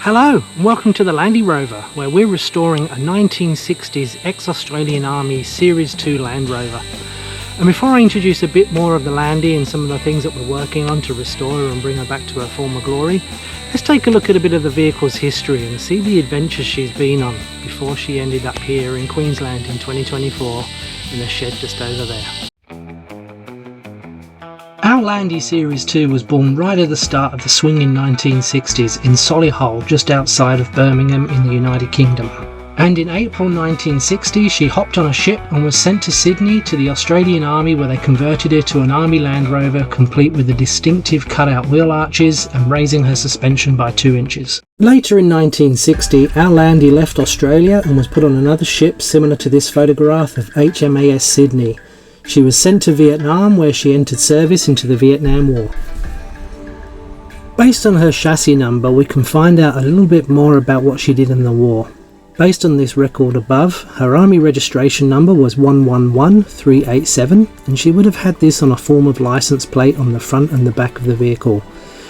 Hello and welcome to the Land Rover, where we're restoring a 1960s ex-Australian Army Series 2 Land Rover. And before I introduce a bit more of the Landy and some of the things that we're working on to restore her and bring her back to her former glory, let's take a look at a bit of the vehicle's history and see the adventures she's been on before she ended up here in Queensland in 2024 in a shed just over there. Our Landy Series 2 was born right at the start of the swinging 1960s in Solihull, just outside of Birmingham in the United Kingdom. And in April 1960 she hopped on a ship and was sent to Sydney to the Australian Army, where they converted her to an Army Land Rover complete with the distinctive cutout wheel arches and raising her suspension by 2 inches. Later in 1960 our Landy left Australia and was put on another ship similar to this photograph of HMAS Sydney. She was sent to Vietnam, where she entered service into the Vietnam War. Based on her chassis number, we can find out a little bit more about what she did in the war. Based on this record above, her Army registration number was 111387, and she would have had this on a form of licence plate on the front and the back of the vehicle.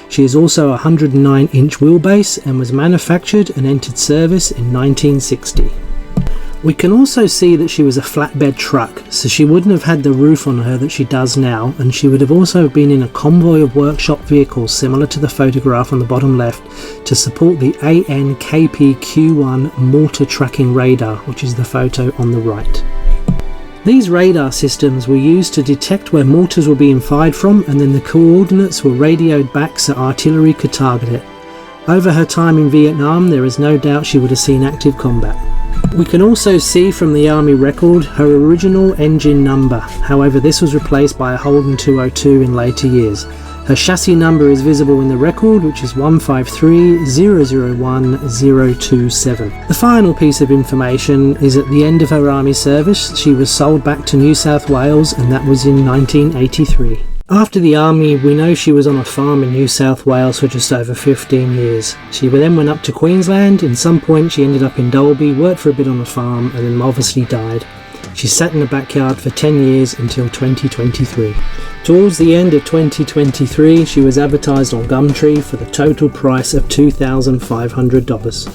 She is also a 109-inch wheelbase and was manufactured and entered service in 1960. We can also see that she was a flatbed truck, so she wouldn't have had the roof on her that she does now, and she would have also been in a convoy of workshop vehicles similar to the photograph on the bottom left to support the ANKP-Q1 mortar tracking radar, which is the photo on the right. These radar systems were used to detect where mortars were being fired from, and then the coordinates were radioed back so artillery could target it. Over her time in Vietnam, there is no doubt she would have seen active combat. We can also see from the Army record her original engine number, however this was replaced by a Holden 202 in later years. Her chassis number is visible in the record, which is 153001-027. The final piece of information is at the end of her Army service she was sold back to New South Wales, and that was in 1983. After the Army, we know she was on a farm in New South Wales for just over 15 years. She then went up to Queensland, and at some point she ended up in Dalby, worked for a bit on a farm, and then obviously died. She sat in the backyard for 10 years until 2023. Towards the end of 2023, she was advertised on Gumtree for the total price of $2,500.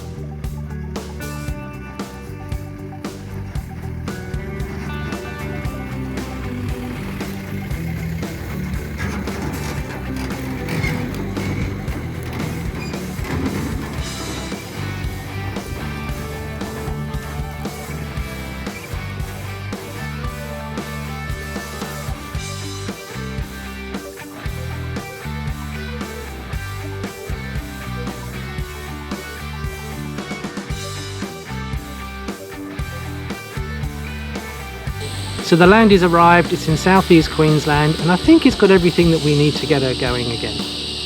So the Landy's arrived, it's in southeast Queensland, and I think it's got everything that we need to get her going again.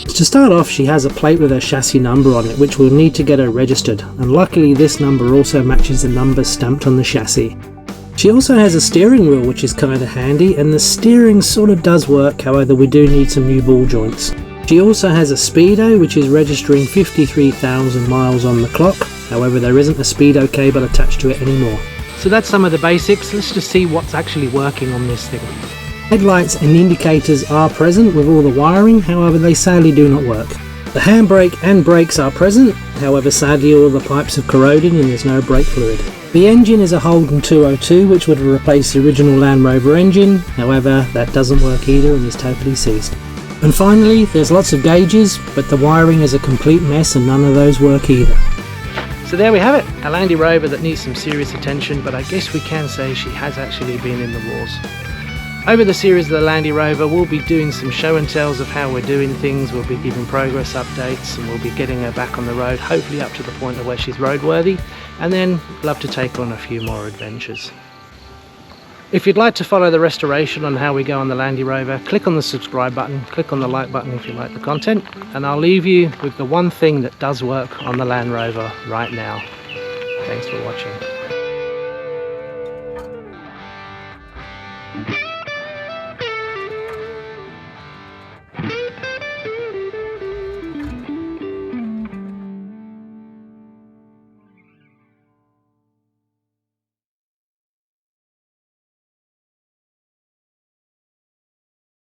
To start off, she has a plate with her chassis number on it, which we'll need to get her registered, and luckily this number also matches the number stamped on the chassis. She also has a steering wheel, which is kind of handy, and the steering sort of does work, however we do need some new ball joints. She also has a speedo, which is registering 53,000 miles on the clock, however there isn't a speedo cable attached to it anymore. So that's some of the basics. Let's just see what's actually working on this thing. Headlights and indicators are present with all the wiring, however they sadly do not work. The handbrake and brakes are present, however sadly all the pipes have corroded and there's no brake fluid. The engine is a Holden 202, which would have replaced the original Land Rover engine, however that doesn't work either and is totally ceased. And finally, there's lots of gauges, but the wiring is a complete mess and none of those work either. So there we have it, a Land Rover that needs some serious attention, but I guess we can say she has actually been in the wars. Over the series of the Land Rover, we'll be doing some show and tells of how we're doing things, we'll be giving progress updates, and we'll be getting her back on the road, hopefully up to the point of where she's roadworthy, and then love to take on a few more adventures. If you'd like to follow the restoration on how we go on the Land Rover, click on the subscribe button, click on the like button if you like the content, and I'll leave you with the one thing that does work on the Land Rover right now. Thanks for watching.